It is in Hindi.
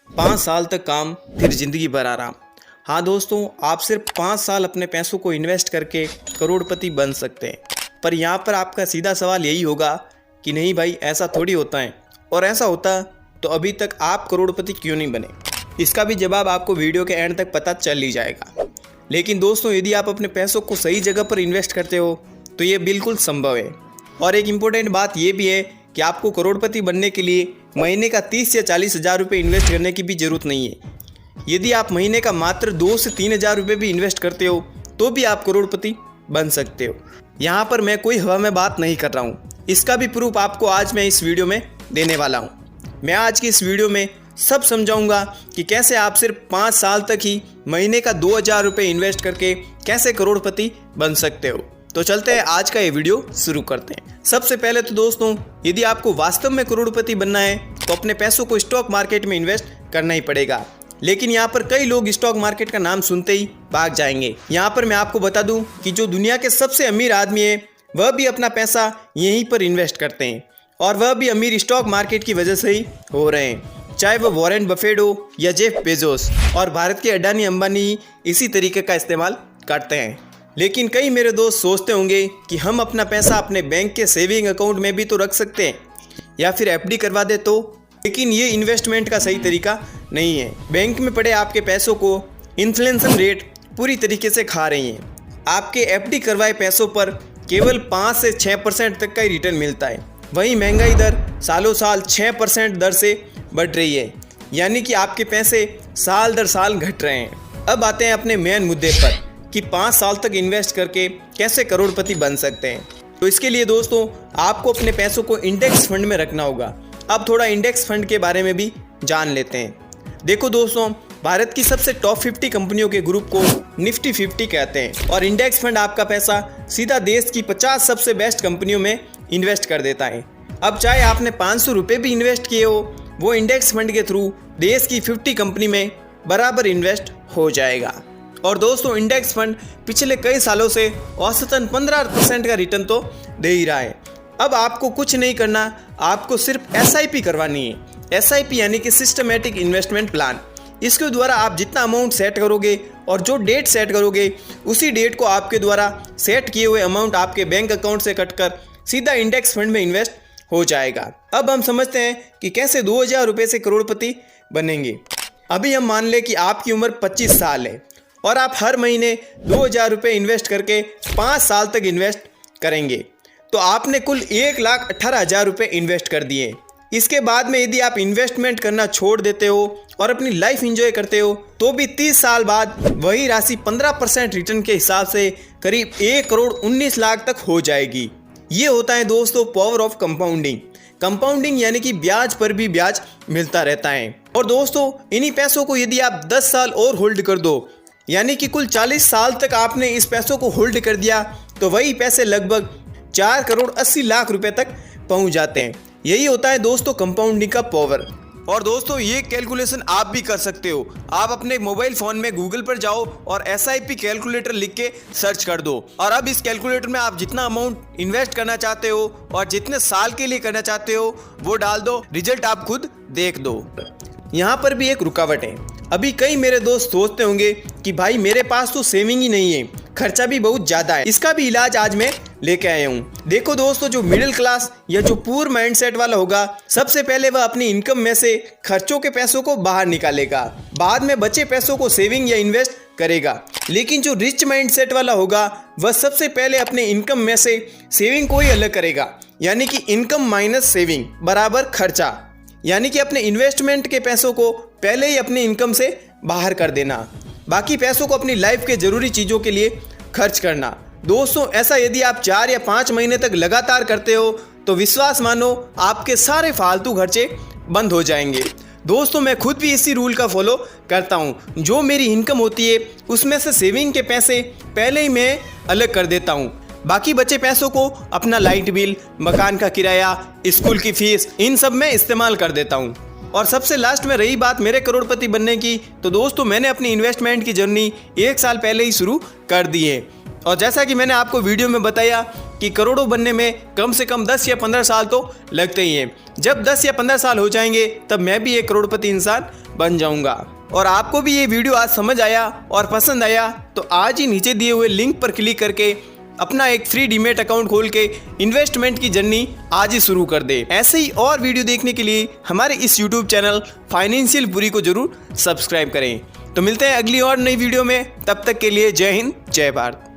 5 साल तक काम, फिर ज़िंदगी भर आराम। हाँ दोस्तों, आप सिर्फ 5 साल अपने पैसों को इन्वेस्ट करके करोड़पति बन सकते हैं। पर यहाँ पर आपका सीधा सवाल यही होगा कि नहीं भाई, ऐसा थोड़ी होता है, और ऐसा होता तो अभी तक आप करोड़पति क्यों नहीं बने। इसका भी जवाब आपको वीडियो के एंड तक पता चल ही जाएगा। लेकिन दोस्तों, यदि आप अपने पैसों को सही जगह पर इन्वेस्ट करते हो तो ये बिल्कुल संभव है। और एक इम्पोर्टेंट बात ये भी है कि आपको करोड़पति बनने के लिए महीने का 30 या 40 हज़ार रुपये इन्वेस्ट करने की भी ज़रूरत नहीं है। यदि आप महीने का मात्र 2 से 3 हज़ार रुपये भी इन्वेस्ट करते हो तो भी आप करोड़पति बन सकते हो। यहाँ पर मैं कोई हवा में बात नहीं कर रहा हूँ, इसका भी प्रूफ आपको आज मैं इस वीडियो में देने वाला हूँ। मैं आज की इस वीडियो में सब समझाऊंगा कि कैसे आप सिर्फ 5 साल तक ही महीने का 2000 रुपये इन्वेस्ट करके कैसे करोड़पति बन सकते हो। तो चलते हैं, आज का ये वीडियो शुरू करते हैं। सबसे पहले तो दोस्तों, यदि आपको वास्तव में करोड़पति बनना है तो अपने पैसों को स्टॉक मार्केट में इन्वेस्ट करना ही पड़ेगा। लेकिन यहाँ पर कई लोग स्टॉक मार्केट का नाम सुनते ही भाग जाएंगे। यहाँ पर मैं आपको बता दूं कि जो दुनिया के सबसे अमीर आदमी है वह भी अपना पैसा यहीं पर इन्वेस्ट करते हैं, और वह भी अमीर स्टॉक मार्केट की वजह से ही हो रहे हैं। चाहे वह वॉरेन बफेट हो या जेफ बेजोस, और भारत के अडानी अंबानी इसी तरीके का इस्तेमाल करते हैं। लेकिन कई मेरे दोस्त सोचते होंगे कि हम अपना पैसा अपने बैंक के सेविंग अकाउंट में भी तो रख सकते हैं या फिर एफडी करवा दे तो। लेकिन ये इन्वेस्टमेंट का सही तरीका नहीं है। बैंक में पड़े आपके पैसों को इन्फ्लेशन रेट पूरी तरीके से खा रही हैं। आपके एफडी करवाए पैसों पर केवल 5 से 6% तक का ही रिटर्न मिलता है। वहीं महंगाई दर सालों साल 6% दर से बढ़ रही है, यानी कि आपके पैसे साल दर साल घट रहे हैं। अब आते हैं अपने मेन मुद्दे पर कि 5 साल तक इन्वेस्ट करके कैसे करोड़पति बन सकते हैं। तो इसके लिए दोस्तों, आपको अपने पैसों को इंडेक्स फंड में रखना होगा। अब थोड़ा इंडेक्स फंड के बारे में भी जान लेते हैं। देखो दोस्तों, भारत की सबसे टॉप 50 कंपनियों के ग्रुप को निफ्टी 50 कहते हैं, और इंडेक्स फंड आपका पैसा सीधा देश की 50 सबसे बेस्ट कंपनियों में इन्वेस्ट कर देता है। अब चाहे आपने 500 रुपये भी इन्वेस्ट किए हो, वो इंडेक्स फंड के थ्रू देश की 50 कंपनी में बराबर इन्वेस्ट हो जाएगा। और दोस्तों, इंडेक्स फंड पिछले कई सालों से औसतन 15% का रिटर्न तो दे ही रहा है। अब आपको कुछ नहीं करना, आपको सिर्फ SIP करवानी है। SIP यानी कि सिस्टमेटिक इन्वेस्टमेंट प्लान। इसके द्वारा आप जितना अमाउंट सेट करोगे और जो डेट सेट करोगे, उसी डेट को आपके द्वारा सेट किए हुए अमाउंट आपके बैंक अकाउंट से कटकर सीधा इंडेक्स फंड में इन्वेस्ट हो जाएगा। अब हम समझते हैं कि कैसे 2000 रुपये से करोड़पति बनेंगे। अभी हम मान लें कि आपकी उम्र 25 साल है और आप हर महीने 2000 रुपये इन्वेस्ट करके 5 साल तक इन्वेस्ट करेंगे, तो आपने कुल 1,18,000 रुपये इन्वेस्ट कर दिए। इसके बाद में यदि आप इन्वेस्टमेंट करना छोड़ देते हो और अपनी लाइफ एंजॉय करते हो तो भी 30 साल बाद वही राशि 15% रिटर्न के हिसाब से करीब 1,19,00,000 तक हो जाएगी। ये होता है दोस्तों पावर ऑफ कंपाउंडिंग। कंपाउंडिंग यानी कि ब्याज पर भी ब्याज मिलता रहता है। और दोस्तों, इन्हीं पैसों को यदि आप 10 साल और होल्ड कर दो, यानी कि कुल 40 साल तक आपने इस पैसों को होल्ड कर दिया, तो वही पैसे लगभग 4,80,00,000 रुपए तक पहुंच जाते हैं। यही होता है दोस्तों कंपाउंडिंग का पावर। और दोस्तों, ये कैलकुलेशन आप भी कर सकते हो। आप अपने मोबाइल फ़ोन में गूगल पर जाओ और SIP कैलकुलेटर लिख के सर्च कर दो, और अब इस कैलकुलेटर में आप जितना अमाउंट इन्वेस्ट करना चाहते हो और जितने साल के लिए करना चाहते हो वो डाल दो, रिजल्ट आप खुद देख दो। यहाँ पर भी एक रुकावट है। अभी कई मेरे दोस्त सोचते होंगे कि भाई मेरे पास तो सेविंग ही नहीं है, खर्चा भी बहुत ज़्यादा है। इसका भी इलाज आज मैं लेके आया हूँ। देखो दोस्तों, जो मिडिल क्लास या जो पूर माइंडसेट वाला होगा, सबसे पहले वह अपनी इनकम में से खर्चों के पैसों को बाहर निकालेगा, बाद में बचे पैसों को सेविंग या इन्वेस्ट करेगा। लेकिन जो रिच माइंडसेट वाला होगा, वह सबसे पहले अपने इनकम में से सेविंग को ही अलग करेगा, यानी कि इनकम माइनस सेविंग बराबर खर्चा, यानी कि अपने इन्वेस्टमेंट के पैसों को पहले ही अपनी इनकम से बाहर कर देना, बाकी पैसों को अपनी लाइफ के ज़रूरी चीज़ों के लिए खर्च करना। दोस्तों, ऐसा यदि आप 4 या 5 महीने तक लगातार करते हो तो विश्वास मानो आपके सारे फालतू खर्चे बंद हो जाएंगे। दोस्तों, मैं खुद भी इसी रूल का फॉलो करता हूँ। जो मेरी इनकम होती है उसमें से सेविंग के पैसे पहले ही मैं अलग कर देता हूँ, बाकी बचे पैसों को अपना लाइट बिल, मकान का किराया, स्कूल की फीस, इन सब में इस्तेमाल कर देता हूँ। और सबसे लास्ट में रही बात मेरे करोड़पति बनने की, तो दोस्तों मैंने अपनी इन्वेस्टमेंट की जर्नी 1 साल पहले ही शुरू कर दी है। और जैसा कि मैंने आपको वीडियो में बताया कि करोड़ों बनने में कम से कम 10 या 15 साल तो लगते ही हैं। जब 10 या 15 साल हो जाएंगे तब मैं भी एक करोड़पति इंसान बन जाऊंगा। और आपको भी ये वीडियो आज समझ आया और पसंद आया तो आज ही नीचे दिए हुए लिंक पर क्लिक करके अपना एक फ्री डीमेट अकाउंट खोल के इन्वेस्टमेंट की जर्नी आज ही शुरू कर दे। ऐसे ही और वीडियो देखने के लिए हमारे इस यूट्यूब चैनल फाइनेंशियल बुरी को जरूर सब्सक्राइब करें। तो मिलते हैं अगली और नई वीडियो में, तब तक के लिए जय हिंद जय भारत।